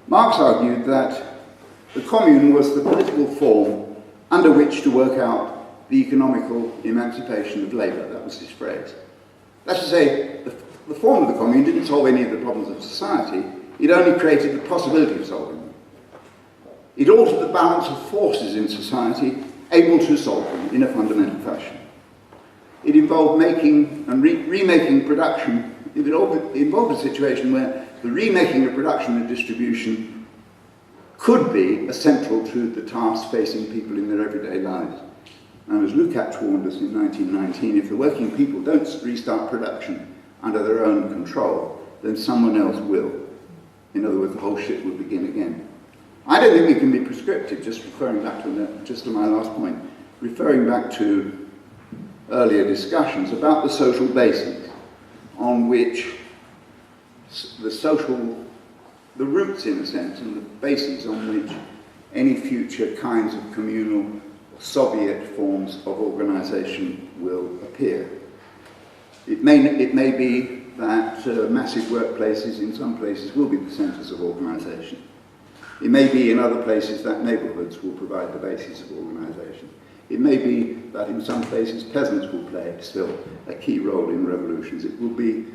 Marx argued that the commune was the political form under which to work out the economical emancipation of labour. That was his phrase. That's to say, the form of the commune didn't solve any of the problems of society, it only created the possibility of solving them. It altered the balance of forces in society, able to solve them in a fundamental fashion. It involved making and remaking production. It involved a situation where the remaking of production and distribution could be essential to the tasks facing people in their everyday lives. And as Lukács warned us in 1919, if the working people don't restart production under their own control, then someone else will. In other words, the whole shit will begin again. I don't think we can be prescriptive, just referring back to my last point, referring back to earlier discussions about the social basis on which the roots, in a sense, and the bases on which any future kinds of communal Soviet forms of organisation will appear. It may be that massive workplaces in some places will be the centres of organisation. It may be in other places that neighbourhoods will provide the basis of organisation. It may be that in some places peasants will play still a key role in revolutions. It will be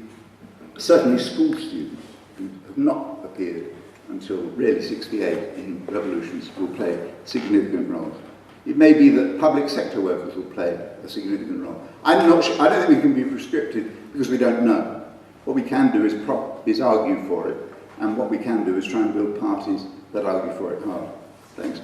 certainly school students who have not appeared until really 68 in revolutions will play significant roles. It may be that public sector workers will play a significant role. I'm not sure, I don't think we can be prescriptive because we don't know. What we can do is argue for it, and what we can do is try and build parties that argue for it hard. Thanks.